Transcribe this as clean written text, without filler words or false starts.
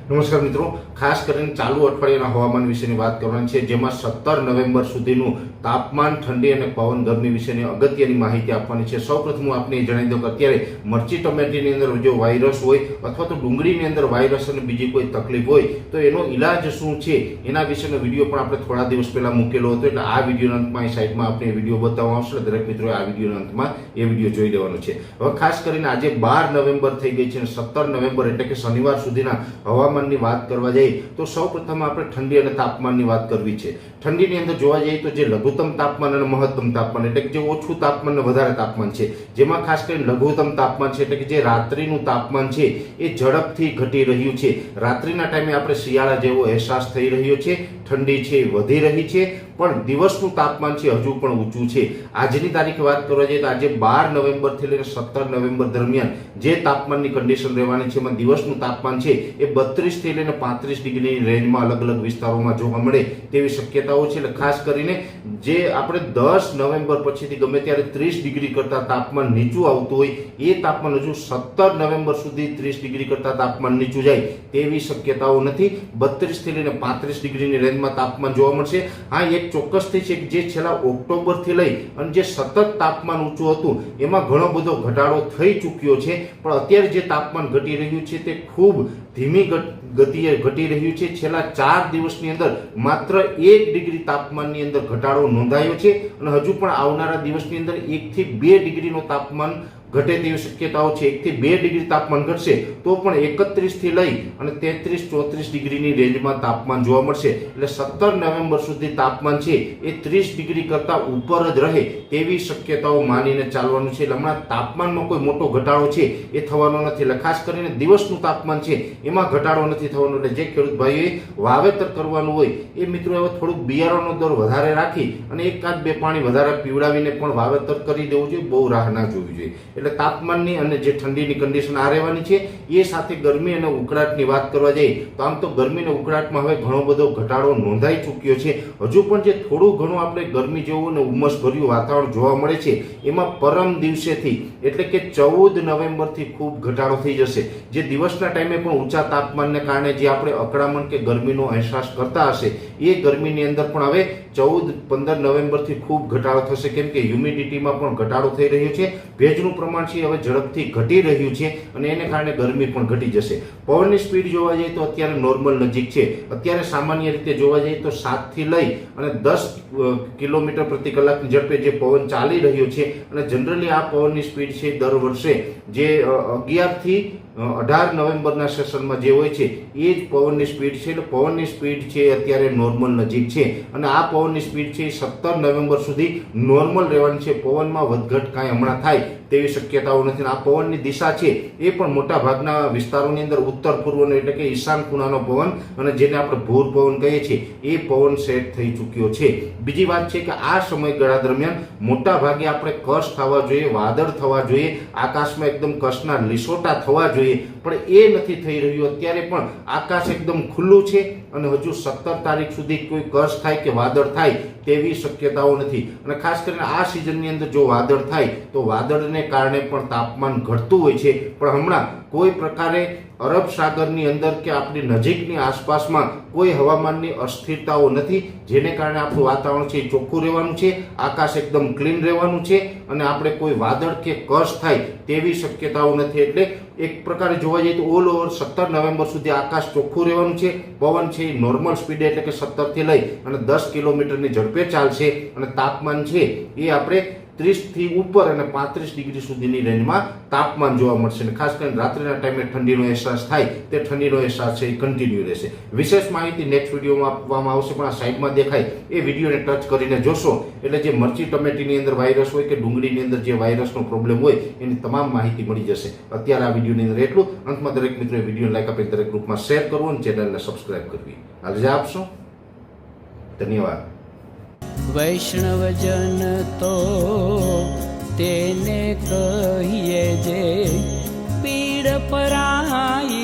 નમસ્કાર મિત્રો, ખાસ કરીને ચાલુ અઠવાડિયાના હવામાન વિશેની વાત કરવાની છે, જેમાં 17 નવેમ્બર સુધીનું તાપમાન, ઠંડી અને પવન ગરમી વિશેની અગત્યની માહિતી આપવાની છે. સૌપ્રથમ હું આપને જણાવી દઉં કે અત્યારે મરચી ટમેટીની અંદર જો વાયરસ હોય અથવા તો ડુંગળીની અંદર વાયરસ અને બીજી કોઈ તકલીફ હોય તો એનો ઈલાજ શું છે એના વિશેનો વિડીયો પણ આપણે થોડા દિવસ પહેલા મૂકેલો હતો. એટલે આ વિડીયોના અંતમાં સાઈડમાં આપણે વિડીયો બતાવવામાં આવશે. દરેક મિત્રોએ આ વિડીયોના અંતમાં એ વિડીયો જોઈ લેવાનો છે. હવે ખાસ કરીને આજે 12 નવેમ્બર થઈ ગઈ છે અને 17 નવેમ્બર એટલે કે શનિવાર સુધીના હવામાનની વાત કરવા જઈએ તો સૌપ્રથમ આપણે ઠંડી અને તાપમાનની વાત કરવી છે. ઠંડીની અંદર જોવા જઈએ તો જે લઘુત્તમ તાપમાન અને મહત્તમ તાપમાન એટલે કે જે ઓછું તાપમાન અને વધારે તાપમાન છે, જેમાં ખાસ કરીને લઘુત્તમ તાપમાન છે એટલે કે જે રાત્રિનું તાપમાન છે એ ઝડપથી ઘટી રહ્યું છે. રાત્રિના ટાઈમે આપણે શિયાળા જેવો અહેસાસ થઈ રહ્યો છે. ઠંડી છે વધી રહી છે, પણ દિવસનું તાપમાન છે હજુ પણ ઊંચું છે. આજની તારીખે વાત કરવા જઈએ તો આજે 12 નવેમ્બરથી લઈને 17 નવેમ્બર દરમિયાન જે તાપમાનની કન્ડિશન રહેવાની છે એમાં દિવસનું તાપમાન છે એ 32 થી લઈને 35 ડિગ્રીની રેન્જમાં અલગ અલગ વિસ્તારોમાં જોવા મળે તેવી શક્યતાઓ છે. એટલે ખાસ કરીને જે આપણે 10 નવેમ્બર પછીથી ગમે ત્યારે 30 ડિગ્રી કરતાં તાપમાન નીચું આવતું હોય એ તાપમાન હજુ 17 નવેમ્બર સુધી 30 ડિગ્રી કરતાં તાપમાન નીચું જાય તેવી શક્યતાઓ નથી. 32 થી લઈને 35 ડિગ્રીની રેન્જમાં તાપમાન જોવા મળશે. હા, એક ચોક્કસથી છે કે જે છેલ્લા ઓક્ટોબરથી લઈ અને જે સતત તાપમાન ઊંચું હતું એમાં ઘણો બધો ઘટાડો થઈ ચૂક્યો છે, પણ અત્યારે જે તાપમાન ઘટી રહ્યું છે તે ખૂબ ધીમી ગતિએ ઘટી રહ્યું છે. છેલ્લા 4 દિવસની અંદર માત્ર 1 ડિગ્રી તાપમાનની અંદર ઘટાડો નોંધાયો છે અને હજુ પણ આવનારા દિવસની અંદર 1 થી 2 ડિગ્રીનો તાપમાન ઘટે તેવી શક્યતાઓ છે. 1 થી 2 ડિગ્રી તાપમાન ઘટશે તો પણ 31 થી લઈ અને 33-34 ડિગ્રીની રેન્જમાં તાપમાન જોવા મળશે. એટલે 17 નવેમ્બર સુધી તાપમાન છે એ 30 ડિગ્રી કરતા ઉપર જ રહે તેવી શક્યતાઓ માનીને ચાલવાનું છે. એટલે હમણાં તાપમાનમાં કોઈ મોટો ઘટાડો છે એ થવાનો નથી. એટલે ખાસ કરીને દિવસનું તાપમાન છે એમાં ઘટાડો નથી થવાનો. એટલે જે ખેડૂત ભાઈઓએ વાવેતર કરવાનું હોય એ મિત્રો હવે થોડુંક બિયારણનો દર વધારે રાખી અને 1-2 પાણી વધારે પીવડાવીને પણ વાવેતર કરી દેવું જોઈએ. બહુ રાહ ના જોવી જોઈએ. એટલે તાપમાનની અને જે ઠંડીની કન્ડિશન આ રહેવાની છે. એ સાથે ગરમી અને ઉકળાટની વાત કરવા જઈએ તો આમ તો ગરમી અને ઉકળાટમાં હવે ઘણો બધો ઘટાડો નોંધાઈ ચૂક્યો છે. હજુ પણ જે થોડું ઘણું આપણે ગરમી જેવું અને ઉમસભર્યું વાતાવરણ જોવા મળે છે એમાં પરમ દિવસેથી એટલે કે 14 નવેમ્બરથી ખૂબ ઘટાડો થઈ જશે. જે દિવસના ટાઈમે પણ ઊંચા તાપમાનને કારણે જે આપણે અકળામણ કે ગરમીનો અહેસાસ કરતા હશે એ ગરમીની અંદર પણ હવે 14-15 નવેમ્બરથી ખૂબ ઘટાડો થશે, કેમ કે હ્યુમિડિટીમાં પણ ઘટાડો થઈ રહ્યો છે. ભેજનું પ્રમાણ હવે ઝડપથી ઘટી રહ્યું છે અને એને કારણે ગરમી પણ ઘટી જશે. પવનની સ્પીડ જોવા જઈએ તો અત્યારે નોર્મલ નજીક છે. અત્યારે સામાન્ય રીતે જોવા જઈએ તો 7 થી લઈ અને 10 કિલોમીટર પ્રતિ કલાકની ઝડપે જે પવન ચાલી રહ્યો છે અને જનરલી આ પવનની સ્પીડ છે દર વર્ષે જે 11 થી 18 નવેમ્બરના સેશનમાં જે હોય છે એ જ પવનની સ્પીડ છે. એટલે પવનની સ્પીડ છે અત્યારે નોર્મલ નજીક છે અને આ પવનની સ્પીડ છે 17 નવેમ્બર સુધી નોર્મલ રહેવાની છે. પવનમાં વધઘટ કાંઈ હમણાં થાય તેવી શક્યતાઓ નથી. આ પવનની દિશા છે એ પણ મોટા ભાગના વિસ્તારોની અંદર ઉત્તર પૂર્વનો એટલે કે ઈશાન ખૂણાનો પવન અને જેને આપણે ભૂર પવન કહીએ છીએ એ પવન સેટ થઈ ચૂક્યો છે. બીજી વાત છે કે આ સમયગાળા દરમિયાન મોટા ભાગે આપણે કશ થવા જોઈએ, વાદળ થવા જોઈએ, આકાશમાં એકદમ કશના લીસોટા થવા જોઈએ, પણ એ નથી થઈ રહ્યું. અત્યારે પણ આકાશ એકદમ ખુલ્લું છે અને હજુ 17 તારીખ સુધી કોઈ કશ થાય કે વાદળ થાય તેવી શક્યતાઓ નથી. અને ખાસ કરીને આ સિઝનની અંદર જો વાદળ થાય તો વાદળને કારણે પણ તાપમાન ઘટતું હોય છે, પણ હમણાં કોઈ પ્રકારે અરબ સાગરની અંદર કે આપણી નજીકની આસપાસમાં કોઈ હવામાનની અસ્થિરતાઓ નથી, જેને કારણે આપણું વાતાવરણ છે ચોખ્ખું રહેવાનું છે, આકાશ એકદમ ક્લીન રહેવાનું છે અને આપણે કોઈ વાદળ કે કશ થાય તેવી શક્યતાઓ નથી. એટલે એક પ્રકારે જોવા જઈએ તો ઓલ ઓવર 17 નવેમ્બર સુધી આકાશ ચોખ્ખું રહેવાનું છે. પવન છે એ નોર્મલ સ્પીડે એટલે કે 17 થી લઈ અને 10 કિલોમીટરની ઝડપે ચાલશે અને તાપમાન છે એ આપણે 30 થી ઉપર અને 35 ડિગ્રી સુધીની રેન્જમાં તાપમાન જોવા મળશે. ખાસ કરીને રાત્રિના ટાઈમે ઠંડીનો અહેસાસ થાય તે ઠંડીનો અહેસાસ છે એ કન્ટિન્યુ રહેશે. વિશેષ માહિતી નેક્સ્ટ વિડીયોમાં આપવામાં આવશે, પણ આ સાઈડમાં દેખાય એ વિડીયોને ટચ કરીને જોશો એટલે જે મરચી ટમેટીની અંદર વાયરસ હોય કે ડુંગળીની અંદર જે વાયરસનો પ્રોબ્લેમ હોય એની તમામ માહિતી મળી જશે. અત્યારે આ વિડીયોની અંદર એટલું. અંતમાં દરેક મિત્રોએ વિડીયો લાઈક આપી દરેક ગ્રુપમાં શેર કરવું અને ચેનલને સબસ્ક્રાઇબ કરવી. રજા આપશો. ધન્યવાદ. વૈષ્ણવજન તો તેને કહીએ જે પીડ પરાઈ.